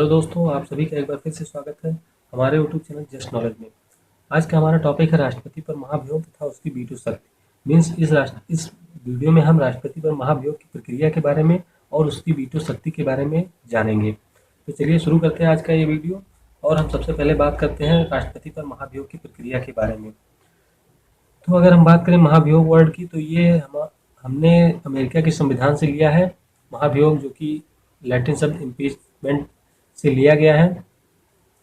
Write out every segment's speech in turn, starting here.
Hello दोस्तों, आप सभी का एक बार फिर से स्वागत है हमारे यूट्यूब चैनल जस्ट नॉलेज में। आज का हमारा टॉपिक है राष्ट्रपति पर महाभियोग तथा उसकी वीटो शक्ति। मीन्स इस वीडियो में हम राष्ट्रपति पर महाभियोग की प्रक्रिया के बारे में और उसकी वीटो शक्ति के बारे में जानेंगे। तो चलिए शुरू करते हैं आज का ये वीडियो। और हम सबसे पहले बात करते हैं राष्ट्रपति पर महाभियोग की प्रक्रिया के बारे में। तो अगर हम बात करें महाभियोग वर्ड की, तो ये हमने अमेरिका के संविधान से लिया है। महाभियोग जो कि लैटिन शब्द इम्पीचमेंट से लिया गया है,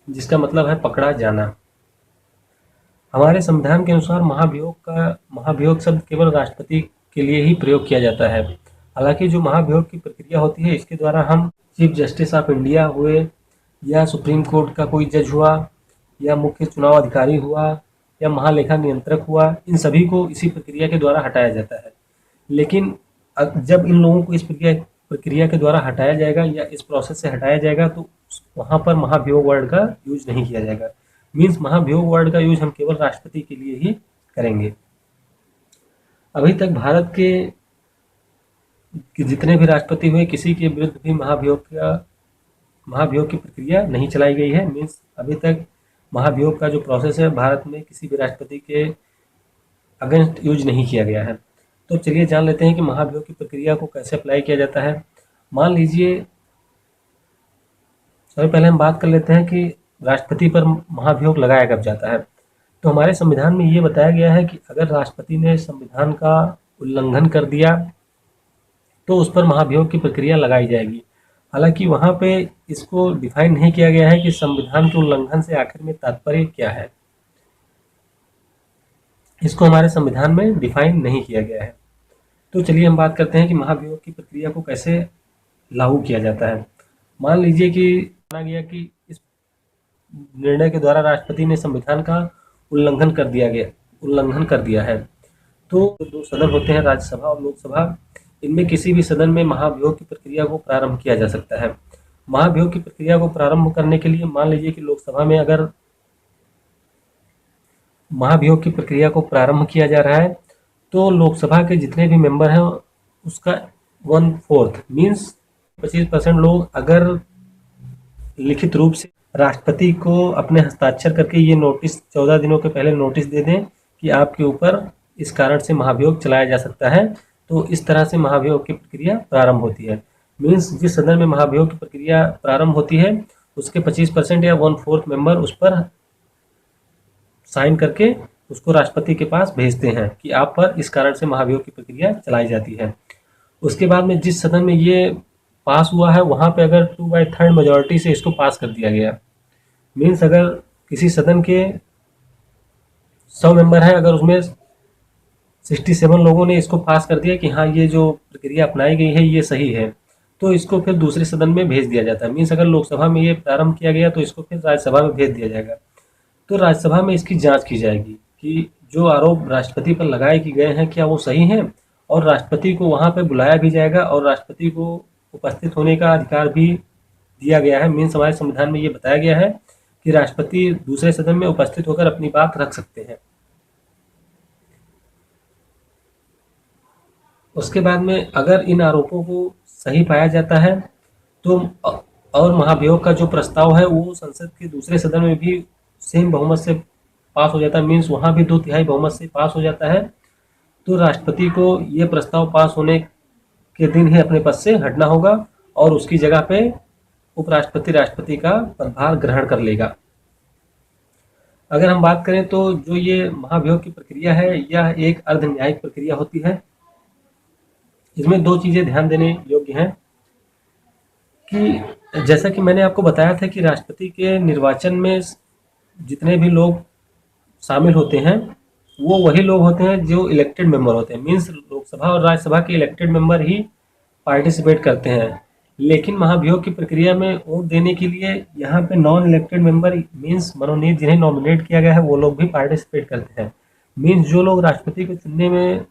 जिसका मतलब है पकड़ा जाना। हमारे संविधान के अनुसार महाभियोग शब्द केवल राष्ट्रपति के लिए ही प्रयोग किया जाता है। हालांकि जो महाभियोग की प्रक्रिया होती है, इसके द्वारा हम चीफ जस्टिस ऑफ इंडिया हुए, या सुप्रीम कोर्ट का कोई जज हुआ, या मुख्य चुनाव अधिकारी हुआ, या महालेखा नियंत्रक हुआ, इन सभी को इसी प्रक्रिया के द्वारा हटाया जाता है। लेकिन जब इन लोगों को इस प्रक्रिया के द्वारा हटाया जाएगा या इस प्रोसेस से हटाया जाएगा, तो वहाँ पर महाभियोग वर्ड का यूज नहीं किया जाएगा। मीन्स महाभियोग वर्ड का यूज हम केवल राष्ट्रपति के लिए ही करेंगे। अभी तक भारत के जितने भी राष्ट्रपति हुए, किसी के विरुद्ध भी महाभियोग की प्रक्रिया नहीं चलाई गई है। मीन्स अभी तक महाभियोग का जो प्रोसेस है, भारत में किसी भी राष्ट्रपति के अगेंस्ट यूज नहीं किया गया है। तो चलिए जान लेते हैं कि महाभियोग की प्रक्रिया को कैसे अप्लाई किया जाता है। मान लीजिए, सबसे पहले हम बात कर लेते हैं कि राष्ट्रपति पर महाभियोग लगाया कब जाता है। तो हमारे संविधान में ये बताया गया है कि अगर राष्ट्रपति ने संविधान का उल्लंघन कर दिया तो उस पर महाभियोग की प्रक्रिया लगाई जाएगी। हालांकि वहाँ पे इसको डिफाइन नहीं किया गया है कि संविधान के उल्लंघन से आखिर में तात्पर्य क्या है। इसको हमारे संविधान में डिफाइन नहीं किया गया है। तो चलिए हम बात करते हैं कि महाभियोग की प्रक्रिया को कैसे लागू किया जाता है। मान लीजिए कि माना गया कि इस निर्णय के द्वारा राष्ट्रपति ने संविधान का उल्लंघन कर दिया है। तो दो सदन होते हैं, राज्यसभा और लोकसभा। इनमें किसी भी सदन में महाभियोग की प्रक्रिया को प्रारंभ किया जा सकता है। महाभियोग की प्रक्रिया को प्रारंभ करने के लिए मान लीजिए कि लोकसभा में अगर महाभियोग की प्रक्रिया को प्रारंभ किया जा रहा है, तो लोकसभा के जितने भी मेंबर हैं उसका 1/4 मीन्स 25% लोग अगर लिखित रूप से राष्ट्रपति को अपने हस्ताक्षर करके ये नोटिस 14 दिनों के पहले नोटिस दे दें कि आपके ऊपर इस कारण से महाभियोग चलाया जा सकता है, तो इस तरह से महाभियोग की प्रक्रिया प्रारंभ होती है। मीन्स जिस सदन में महाभियोग की प्रक्रिया प्रारंभ होती है, उसके 25% या 1/4 मेंबर उस पर साइन करके उसको राष्ट्रपति के पास भेजते हैं कि आप पर इस कारण से महाभियोग की प्रक्रिया चलाई जाती है। उसके बाद में जिस सदन में ये पास हुआ है, वहाँ पे अगर 2/3 मेजॉरिटी से इसको पास कर दिया गया, मीन्स अगर किसी सदन के 100 मेंबर हैं, अगर उसमें 67 लोगों ने इसको पास कर दिया कि हाँ ये जो प्रक्रिया अपनाई गई है ये सही है, तो इसको फिर दूसरे सदन में भेज दिया जाता है। मीन्स अगर लोकसभा में ये प्रारंभ किया गया तो इसको फिर राज्यसभा में भेज दिया जाएगा। तो राज्यसभा में इसकी जांच की जाएगी कि जो आरोप राष्ट्रपति पर लगाए कि गए हैं क्या वो सही हैं, और राष्ट्रपति को वहाँ पे बुलाया भी जाएगा और राष्ट्रपति को उपस्थित होने का अधिकार भी दिया गया है। मीन्स हमारे संविधान में ये बताया गया है कि राष्ट्रपति दूसरे सदन में उपस्थित होकर अपनी बात रख सकते हैं। उसके बाद में अगर इन आरोपों को सही पाया जाता है तो और महाभियोग का जो प्रस्ताव है वो संसद के दूसरे सदन में भी सेम बहुमत से पास हो जाता है। मीन्स वहाँ भी 2/3 बहुमत से पास हो जाता है। तो राष्ट्रपति को ये प्रस्ताव पास होने के दिन ही अपने पद से हटना होगा और उसकी जगह पे उपराष्ट्रपति राष्ट्रपति का पदभार ग्रहण कर लेगा। अगर हम बात करें तो जो ये महाभियोग की प्रक्रिया है, यह एक अर्ध न्यायिक प्रक्रिया होती है। इसमें दो चीजें ध्यान देने योग्य हैं कि जैसा कि मैंने आपको बताया था कि राष्ट्रपति के निर्वाचन में जितने भी लोग शामिल होते हैं वो वही लोग होते हैं जो इलेक्टेड मेंबर होते हैं। मीन्स लोकसभा और राज्यसभा के इलेक्टेड मेंबर ही पार्टिसिपेट करते हैं। लेकिन महाभियोग की प्रक्रिया में वोट देने के लिए यहाँ पे नॉन इलेक्टेड मेंबर मीन्स मनोनीत जिन्हें नॉमिनेट किया गया है वो लोग भी पार्टिसिपेट करते हैं। मीन्स जो लोग राष्ट्रपति को चुनने में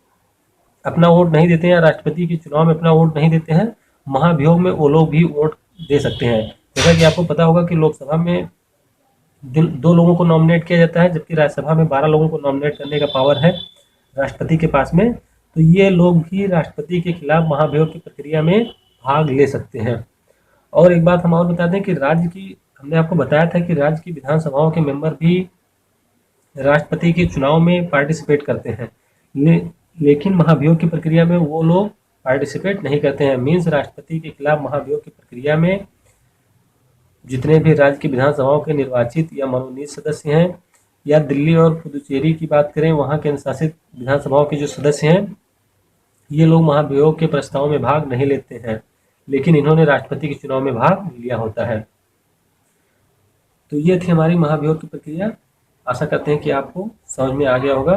अपना वोट नहीं देते हैं या राष्ट्रपति के चुनाव में अपना वोट नहीं देते हैं, महाभियोग में वो लोग भी वोट दे सकते हैं। जैसा कि आपको पता होगा कि लोकसभा में 2 लोगों को नॉमिनेट किया जाता है, जबकि राज्यसभा में 12 लोगों को नॉमिनेट करने का पावर है राष्ट्रपति के पास में। तो ये लोग भी राष्ट्रपति के खिलाफ महाभियोग की प्रक्रिया में भाग ले सकते हैं। और एक बात हम और बता दें कि राज्य की, हमने आपको बताया था कि राज्य की विधानसभाओं के मेंबर भी राष्ट्रपति के चुनाव में पार्टिसिपेट करते हैं, लेकिन महाभियोग की प्रक्रिया में वो लोग पार्टिसिपेट नहीं करते हैं। मीन्स राष्ट्रपति के खिलाफ महाभियोग की प्रक्रिया में जितने भी राज्य की विधानसभाओं के निर्वाचित या मनोनीत सदस्य हैं, या दिल्ली और पुदुचेरी की बात करें, वहाँ के अनुशासित विधानसभाओं के जो सदस्य हैं, ये लोग महाभियोग के प्रस्ताव में भाग नहीं लेते हैं, लेकिन इन्होंने राष्ट्रपति के चुनाव में भाग लिया होता है। तो ये थी हमारी महाभियोग की प्रक्रिया। आशा करते हैं कि आपको समझ में आ गया होगा।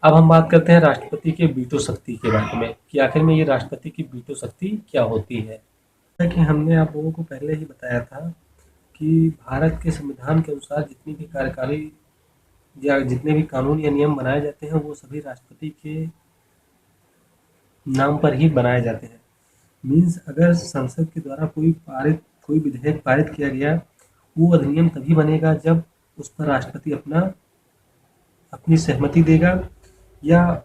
अब हम बात करते हैं राष्ट्रपति के वीटो शक्ति के बारे में, कि आखिर में ये राष्ट्रपति की वीटो शक्ति क्या होती है। जैसा कि हमने आप लोगों को पहले ही बताया था कि भारत के संविधान के अनुसार जितनी भी कार्यकारी या जितने भी कानून या नियम बनाए जाते हैं, वो सभी राष्ट्रपति के नाम पर ही बनाए जाते हैं। मीन्स अगर संसद के द्वारा कोई विधेयक पारित किया गया, वो अधिनियम तभी बनेगा जब उस पर राष्ट्रपति अपनी सहमति देगा या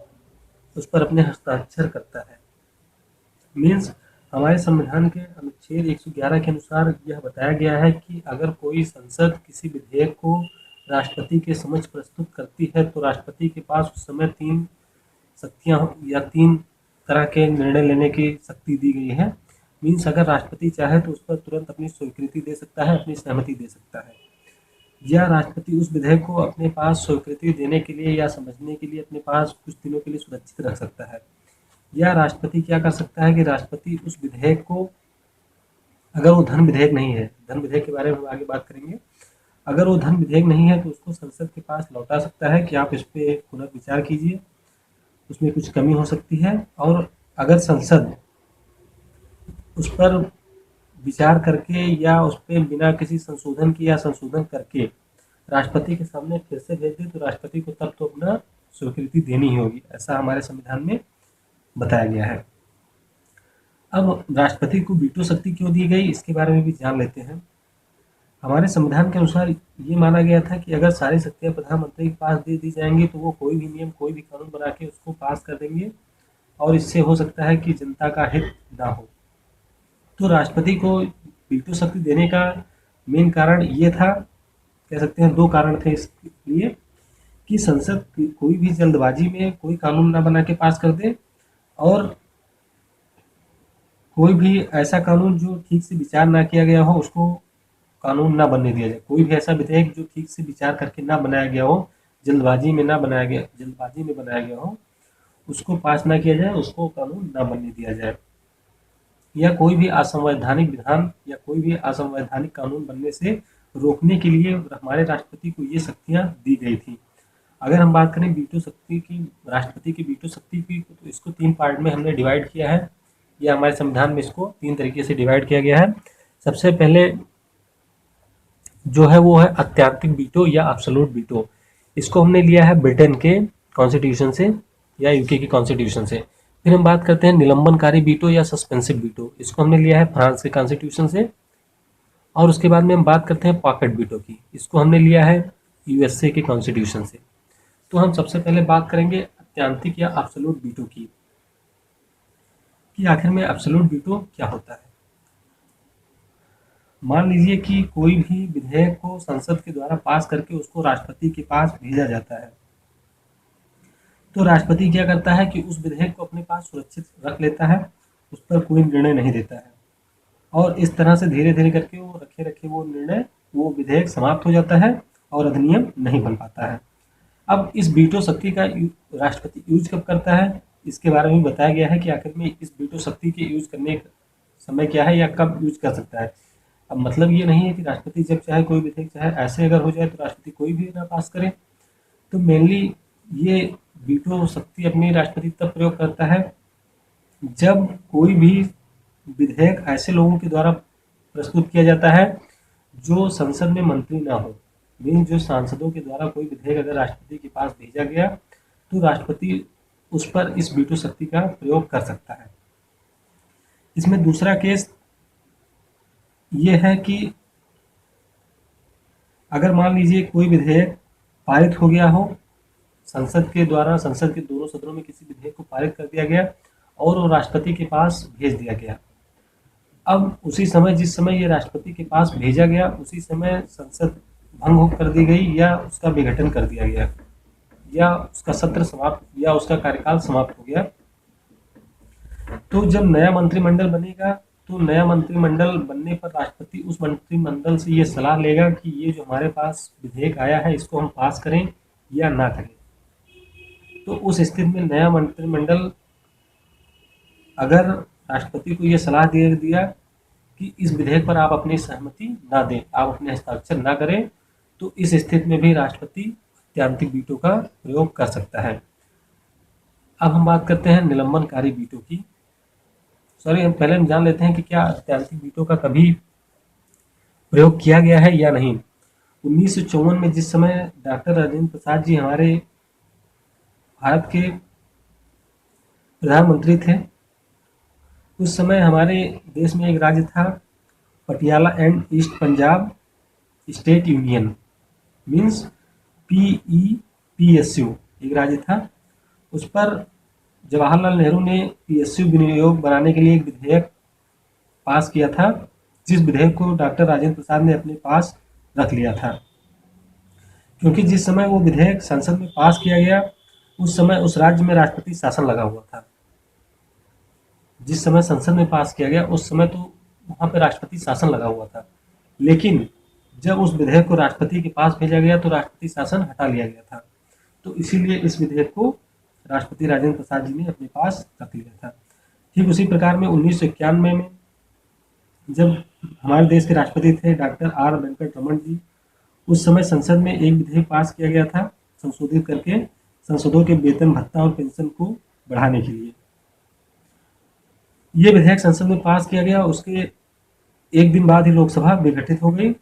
उस पर अपने हस्ताक्षर करता है। मीन्स हमारे संविधान के अनुच्छेद 111 के अनुसार यह बताया गया है कि अगर कोई संसद किसी विधेयक को राष्ट्रपति के समक्ष प्रस्तुत करती है, तो राष्ट्रपति के पास उस समय 3 शक्तियां या 3 तरह के निर्णय लेने की शक्ति दी गई है। मीन्स अगर राष्ट्रपति चाहे तो उस पर तुरंत अपनी स्वीकृति दे सकता है, अपनी सहमति दे सकता है, या राष्ट्रपति उस विधेयक को अपने पास स्वीकृति देने के लिए या समझने के लिए अपने पास कुछ दिनों के लिए सुरक्षित रख सकता है। या राष्ट्रपति क्या कर सकता है कि राष्ट्रपति उस विधेयक को, अगर वो धन विधेयक नहीं है, धन विधेयक के बारे में हम आगे बात करेंगे, अगर वो धन विधेयक नहीं है तो उसको संसद के पास लौटा सकता है कि आप इस पे पुनर्विचार कीजिए, उसमें कुछ कमी हो सकती है। और अगर संसद उस पर विचार करके या उस पर बिना किसी संशोधन की या संशोधन करके राष्ट्रपति के सामने फिर से भेज दे, तो राष्ट्रपति को तब तो अपना स्वीकृति देनी ही होगी। ऐसा हमारे संविधान में बताया गया है। अब राष्ट्रपति को वीटो शक्ति क्यों दी गई, इसके बारे में भी जान लेते हैं। हमारे संविधान के अनुसार ये माना गया था कि अगर सारी शक्तियां प्रधानमंत्री के पास दे दी जाएंगी तो वो कोई भी नियम, कोई भी कानून बना के उसको पास कर देंगे, और इससे हो सकता है कि जनता का हित ना हो। तो राष्ट्रपति को वीटो शक्ति देने का मेन कारण ये था, कह सकते हैं 2 कारण थे इसके लिए, कि संसद कोई भी जल्दबाजी में कोई कानून ना बना के पास कर दे, और कोई भी ऐसा कानून जो ठीक से विचार ना किया गया हो उसको कानून ना बनने दिया जाए। कोई भी ऐसा विधेयक जो ठीक से विचार करके ना बनाया गया हो, जल्दबाजी में बनाया गया हो, उसको पास ना किया जाए, उसको कानून ना बनने दिया जाए। या कोई भी असंवैधानिक विधान या कोई भी असंवैधानिक कानून बनने से रोकने के लिए हमारे राष्ट्रपति को ये शक्तियां दी गई थी। अगर हम बात करें वीटो शक्ति की, राष्ट्रपति की वीटो शक्ति की, तो इसको 3 पार्ट में हमने डिवाइड किया है, या हमारे संविधान में इसको 3 तरीके से डिवाइड किया गया है। सबसे पहले जो है वो है अत्याधिक वीटो या एब्सोल्यूट वीटो। इसको हमने लिया है ब्रिटेन के कॉन्स्टिट्यूशन से या यूके की कॉन्स्टिट्यूशन से। फिर हम बात करते हैं निलंबनकारी वीटो या सस्पेंसिव वीटो। इसको हमने लिया है फ्रांस के कॉन्स्टिट्यूशन से। और उसके बाद में हम बात करते हैं पॉकेट वीटो की। इसको हमने लिया है यूएसए के कॉन्स्टिट्यूशन से। तो हम सबसे पहले बात करेंगे अत्यांतिक या एब्सोल्यूट वीटो की, कि आखिर में एब्सोल्यूट वीटो क्या होता है। मान लीजिए कि कोई भी विधेयक को संसद के द्वारा पास करके उसको राष्ट्रपति के पास भेजा जाता है, तो राष्ट्रपति क्या करता है कि उस विधेयक को अपने पास सुरक्षित रख लेता है, उस पर कोई निर्णय नहीं देता है, और इस तरह से धीरे धीरे करके वो रखे वो विधेयक समाप्त हो जाता है और अधिनियम नहीं बन पाता है। अब इस वीटो शक्ति का राष्ट्रपति यूज कब करता है, इसके बारे में बताया गया है कि आखिर में इस वीटो शक्ति के यूज करने का समय क्या है या कब यूज कर सकता है। अब मतलब ये नहीं है कि राष्ट्रपति जब चाहे कोई विधेयक, चाहे ऐसे अगर हो जाए तो राष्ट्रपति कोई भी ना पास करे। तो मेनली ये वीटो शक्ति अपनी राष्ट्रपति तब प्रयोग करता है जब कोई भी विधेयक ऐसे लोगों के द्वारा प्रस्तुत किया जाता है जो संसद में मंत्री ना हो। मीन्स जो सांसदों के द्वारा कोई विधेयक अगर राष्ट्रपति के पास भेजा गया तो राष्ट्रपति उस पर इस वीटो शक्ति का प्रयोग कर सकता है। इसमें दूसरा केस ये है कि अगर मान लीजिए कोई विधेयक पारित हो गया हो संसद के द्वारा, संसद के दोनों सदनों में किसी विधेयक को पारित कर दिया गया और वो राष्ट्रपति के पास भेज दिया गया। अब उसी समय, जिस समय ये राष्ट्रपति के पास भेजा गया, उसी समय संसद भंग कर दी गई या उसका विघटन कर दिया गया, या उसका सत्र समाप्त, या उसका कार्यकाल समाप्त हो गया। तो जब नया मंत्रिमंडल बनेगा, तो नया मंत्रिमंडल बनने पर राष्ट्रपति उस मंत्रिमंडल से ये सलाह लेगा कि ये जो हमारे पास विधेयक आया है, इसको हम पास करें या ना करें। तो उस स्थिति में नया मंत्रिमंडल अगर राष्ट्रपति को ये सलाह दे दिया कि इस विधेयक पर आप अपनी सहमति ना दें, आप अपने हस्ताक्षर ना करें, तो इस स्थिति में भी राष्ट्रपति अत्यांतिक वीटो का प्रयोग कर सकता है। अब हम बात करते हैं निलंबनकारी वीटो की। हम पहले जान लेते हैं कि क्या अत्यांतिक वीटो का कभी प्रयोग किया गया है या नहीं। 1954 में जिस समय डॉक्टर राजेंद्र प्रसाद जी हमारे भारत के प्रधानमंत्री थे, उस समय हमारे देश में एक राज्य था Patiala and east Punjab state union, means PEPSU एक राज्य था। उस पर जवाहरलाल नेहरू ने PSU विनियोग बनाने के लिए एक विधेयक पास किया था, जिस विधेयक को डॉक्टर राजेंद्र प्रसाद ने अपने पास रख लिया था। क्योंकि जिस समय वो विधेयक संसद में पास किया गया, उस समय उस राज्य में राष्ट्रपति शासन लगा हुआ था। जिस समय संसद में पास किया गया, उस समय तो वहाँ पे राष्ट्रपति शासन लगा हुआ था, लेकिन जब उस विधेयक को राष्ट्रपति के पास भेजा गया तो राष्ट्रपति शासन हटा लिया गया था। तो इसीलिए इस विधेयक को राष्ट्रपति राजेंद्र प्रसाद जी ने अपने पास रख लिया था। ठीक उसी प्रकार में 1991 में जब हमारे देश के राष्ट्रपति थे डॉक्टर R वेंकट रमन जी, उस समय संसद में एक विधेयक पास किया गया था संशोधित करके सांसदों के वेतन भत्ता और पेंशन को बढ़ाने के लिए। ये विधेयक संसद में पास किया गया, उसके एक दिन बाद ही लोकसभा विघटित हो गई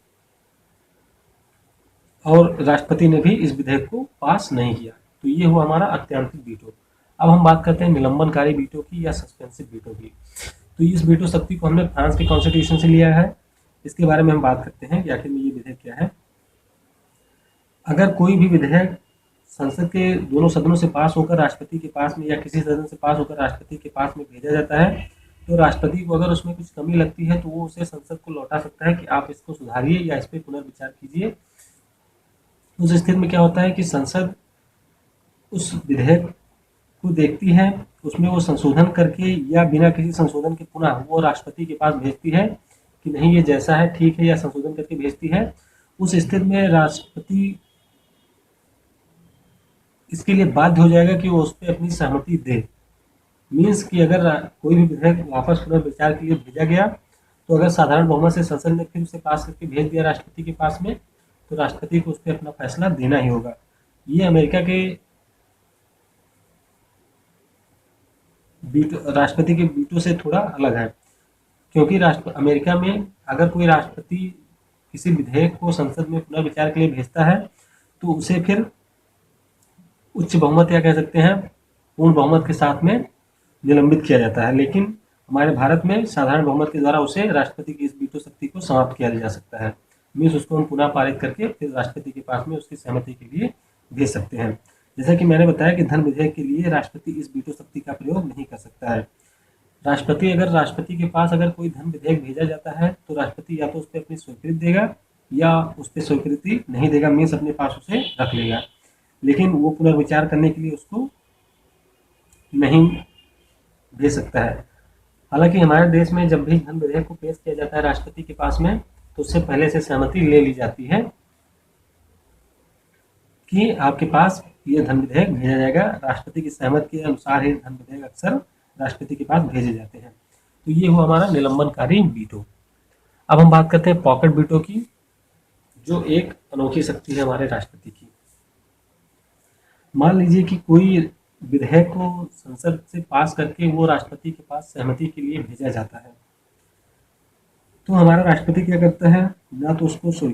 और राष्ट्रपति ने भी इस विधेयक को पास नहीं किया। तो ये हुआ हमारा अत्यांतिक वीटो। अब हम बात करते हैं निलंबनकारी वीटो की या सस्पेंसिव वीटो की। तो इस वीटो शक्ति को हमने फ्रांस के कॉन्स्टिट्यूशन से लिया है। इसके बारे में हम बात करते हैं कि आखिर में ये विधेयक क्या है। अगर कोई भी विधेयक संसद के दोनों सदनों से पास होकर राष्ट्रपति के पास में या किसी सदन से पास होकर राष्ट्रपति के पास में भेजा जाता है, तो राष्ट्रपति को अगर उसमें कुछ कमी लगती है तो वो उसे संसद को लौटा सकता है कि आप इसको सुधारिए या इस पर पुनर्विचार कीजिए। उस स्थिति में क्या होता है कि संसद उस विधेयक को देखती है, उसमें वो संशोधन करके या बिना किसी संशोधन के पुनः वो राष्ट्रपति के पास भेजती है कि नहीं ये जैसा है ठीक है, या संशोधन करके भेजती है। उस स्थिति में राष्ट्रपति इसके लिए बाध्य हो जाएगा कि वो उस पर अपनी सहमति दे। मीन्स कि अगर कोई भी विधेयक वापस पुनर्विचार के लिए भेजा गया, तो अगर साधारण बहुमत से संसद ने फिर उसे पास करके भेज दिया राष्ट्रपति के पास में, तो राष्ट्रपति को उस पर अपना फैसला देना ही होगा। ये अमेरिका के राष्ट्रपति के वीटो से थोड़ा अलग है, क्योंकि अमेरिका में अगर कोई राष्ट्रपति किसी विधेयक को संसद में पुनर्विचार के लिए भेजता है, तो उसे फिर उच्च बहुमत या कह सकते हैं पूर्ण बहुमत के साथ में निलंबित किया जाता है। लेकिन हमारे भारत में साधारण बहुमत के द्वारा उसे राष्ट्रपति की इस वीटो शक्ति को समाप्त किया जा सकता है। मीन्स उसको हम पुनः पारित करके फिर राष्ट्रपति के पास में उसकी सहमति के लिए भेज सकते हैं। जैसा कि मैंने बताया कि धन विधेयक के लिए राष्ट्रपति इस वीटो शक्ति का प्रयोग नहीं कर सकता है। राष्ट्रपति के पास अगर कोई धन विधेयक भेजा जाता है, तो राष्ट्रपति या तो उस पर अपनी स्वीकृति देगा या उस पर स्वीकृति नहीं देगा, मीन्स अपने पास उसे रख लेगा, लेकिन वो पुनर्विचार करने के लिए उसको नहीं भेज सकता है। हालांकि हमारे देश में जब भी धन विधेयक को पेश किया जाता है राष्ट्रपति के पास में, तो उससे पहले से सहमति ले ली जाती है कि आपके पास ये धन विधेयक भेजा जाएगा। राष्ट्रपति की सहमति के अनुसार ही धन विधेयक अक्सर राष्ट्रपति के पास भेजे जाते हैं। तो ये हुआ हमारा निलंबनकारी वीटो। अब हम बात करते हैं पॉकेट वीटो की, जो एक अनोखी शक्ति है हमारे राष्ट्रपति की। मान लीजिए कि कोई विधेयक को संसद से पास करके वो राष्ट्रपति के पास सहमति के लिए भेजा जाता है, तो हमारा राष्ट्रपति क्या करता है, ना तो उसको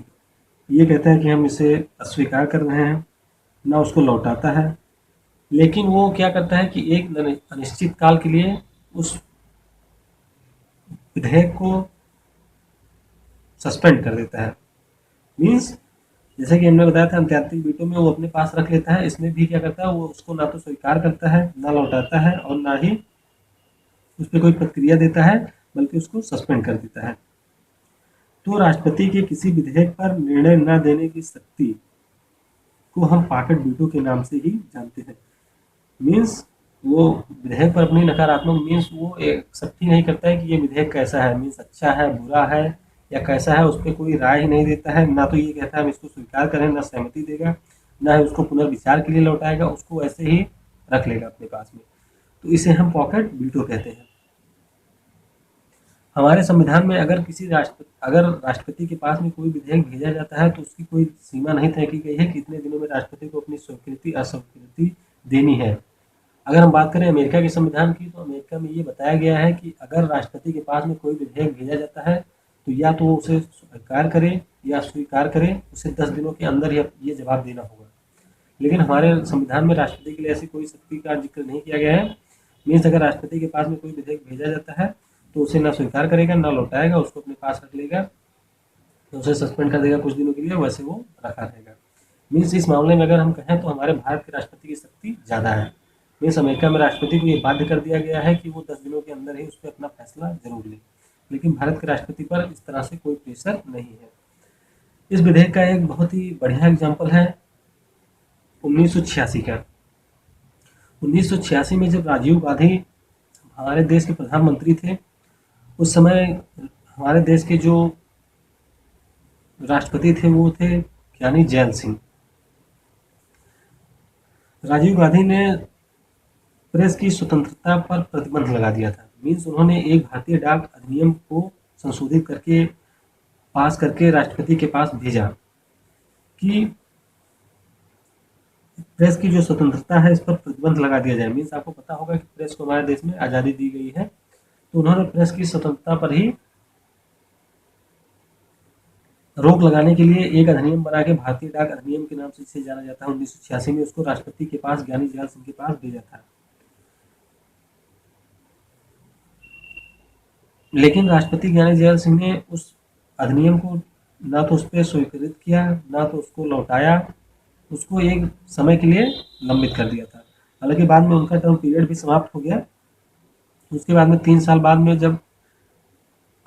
ये कहता है कि हम इसे अस्वीकार कर रहे हैं, ना उसको लौटाता है, लेकिन वो क्या करता है कि एक अनिश्चित काल के लिए उस विधेयक को सस्पेंड कर देता है। मीन्स जैसे कि हमने बताया था अत्यांतिक वीटो में वो अपने पास रख लेता है, इसमें भी क्या करता है, वो उसको ना तो स्वीकार करता है, ना लौटाता है और ना ही उस पर कोई प्रतिक्रिया देता है, बल्कि उसको सस्पेंड कर देता है। तो राष्ट्रपति के किसी विधेयक पर निर्णय न देने की शक्ति को हम पॉकेट वीटो के नाम से ही जानते हैं। मीन्स वो विधेयक पर अपनी नकारात्मक मीन्स वो एक्सेप्ट ही नहीं करता है कि ये विधेयक कैसा है, मीन्स अच्छा है, बुरा है या कैसा है, उस पर कोई राय ही नहीं देता है। ना तो ये कहता है हम इसको स्वीकार करें, ना सहमति देगा, ना ही उसको पुनर्विचार के लिए लौटाएगा, उसको ऐसे ही रख लेगा अपने पास में। तो इसे हम पॉकेट वीटो कहते हैं। हमारे संविधान में अगर राष्ट्रपति के पास में कोई विधेयक भेजा जाता है तो उसकी कोई सीमा नहीं तय की गई है कि कितने दिनों में राष्ट्रपति को अपनी स्वीकृति अस्वीकृति देनी है। अगर हम बात करें अमेरिका के संविधान की, तो अमेरिका में ये बताया गया है कि अगर राष्ट्रपति के पास में कोई विधेयक भेजा जाता है तो या तो वो उसे स्वीकार करे या स्वीकार करे, उसे 10 दिनों के अंदर ये जवाब देना होगा। लेकिन हमारे संविधान में राष्ट्रपति के लिए ऐसी कोई शक्ति का जिक्र नहीं किया गया है। मीन्स अगर राष्ट्रपति के पास में कोई विधेयक भेजा जाता है तो उसे ना स्वीकार करेगा, ना लौटाएगा, उसको अपने पास रख लेगा, तो उसे सस्पेंड कर देगा कुछ दिनों के लिए, वैसे वो रखा रहेगा। मीन्स इस मामले में अगर हम कहें तो हमारे भारत के राष्ट्रपति की शक्ति ज़्यादा है। मीन्स अमेरिका में राष्ट्रपति को ये बाध्य कर दिया गया है कि वो 10 दिनों के अंदर ही उस पर अपना फैसला जरूर ले, लेकिन भारत के राष्ट्रपति पर इस तरह से कोई प्रेशर नहीं है। इस विधेयक का एक बहुत ही बढ़िया एग्जाम्पल है 1986 का। 1986 में जब राजीव गांधी हमारे देश के प्रधानमंत्री थे, उस समय हमारे देश के जो राष्ट्रपति थे वो थे ज्ञानी जैल सिंह। राजीव गांधी ने प्रेस की स्वतंत्रता पर प्रतिबंध लगा दिया था। मीन्स उन्होंने एक भारतीय डाक अधिनियम को संशोधित करके पास करके राष्ट्रपति के पास भेजा कि प्रेस की जो स्वतंत्रता है इस पर प्रतिबंध लगा दिया जाए। मीन्स आपको पता होगा कि प्रेस को हमारे देश में आज़ादी दी गई है, तो उन्होंने प्रेस की स्वतंत्रता पर ही रोक लगाने के लिए एक अधिनियम बना के भारतीय डाक अधिनियम के नाम से जिसे जाना जाता है 1986 में, उसको राष्ट्रपति के पास ज्ञानी जैल सिंह के पास भेजा था। लेकिन राष्ट्रपति ज्ञानी जैल सिंह ने उस अधिनियम को ना तो उस पर स्वीकृत किया, ना तो उसको लौटाया, उसको एक समय के लिए लंबित कर दिया था। हालांकि बाद में उनका टर्म पीरियड भी समाप्त हो गया। उसके बाद में 3 साल बाद में जब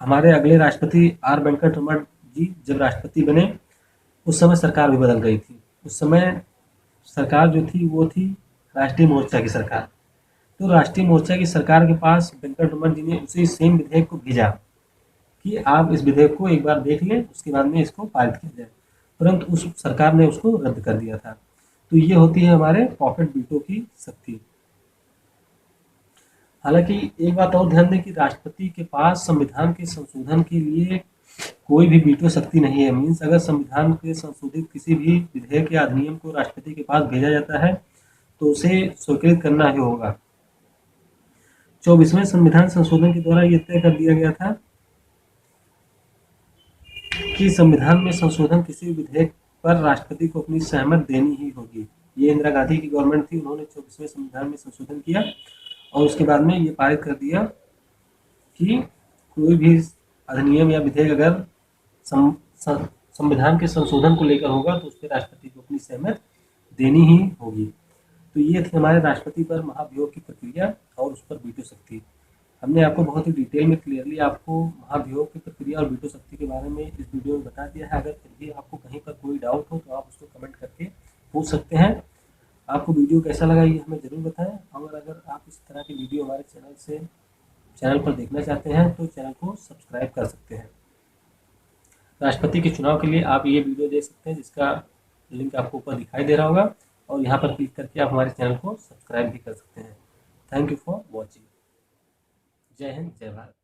हमारे अगले राष्ट्रपति आर वेंकट रमन जी जब राष्ट्रपति बने, उस समय सरकार भी बदल गई थी। उस समय सरकार जो थी वो थी राष्ट्रीय मोर्चा की सरकार। तो राष्ट्रीय मोर्चा की सरकार के पास वेंकट रमन जी ने उसी सेम विधेयक को भेजा कि आप इस विधेयक को एक बार देख लें, उसके बाद में इसको पारित किया जाए, परंतु उस सरकार ने उसको रद्द कर दिया था। तो ये होती है हमारे पॉकेट वीटो की शक्ति। हालांकि एक बात और ध्यान दें कि राष्ट्रपति के पास संविधान के संशोधन के लिए कोई भी वीटो शक्ति नहीं है। मीन्स अगर संविधान के संशोधित किसी भी विधेयक या अधिनियम को राष्ट्रपति के पास भेजा जाता है तो उसे स्वीकृत करना ही होगा। 24वें संविधान संशोधन के द्वारा यह तय कर दिया गया था कि संविधान में संशोधन किसी विधेयक पर राष्ट्रपति को अपनी सहमति देनी ही होगी। ये इंदिरा गांधी की गवर्नमेंट थी, उन्होंने 24वें संविधान में संशोधन किया और उसके बाद में ये पारित कर दिया कि कोई भी अधिनियम या विधेयक अगर संविधान के संशोधन को लेकर होगा तो उस पर राष्ट्रपति को अपनी सहमति देनी ही होगी। तो ये थी हमारे राष्ट्रपति पर महाभियोग की प्रक्रिया और उस पर वीटो शक्ति। हमने आपको बहुत ही डिटेल में क्लियरली आपको महाभियोग की प्रक्रिया और वीटो शक्ति के बारे में इस वीडियो में बता दिया है। अगर फिर भी आपको कहीं पर कोई डाउट हो तो आप उसको कमेंट करके पूछ सकते हैं। आपको वीडियो कैसा लगा ये हमें ज़रूर बताएं, और अगर आप इस तरह की वीडियो हमारे चैनल पर देखना चाहते हैं तो चैनल को सब्सक्राइब कर सकते हैं। राष्ट्रपति के चुनाव के लिए आप ये वीडियो देख सकते हैं जिसका लिंक आपको ऊपर दिखाई दे रहा होगा, और यहाँ पर क्लिक करके आप हमारे चैनल को सब्सक्राइब भी कर सकते हैं। Thank you for watching. जय हिंद, जय भारत।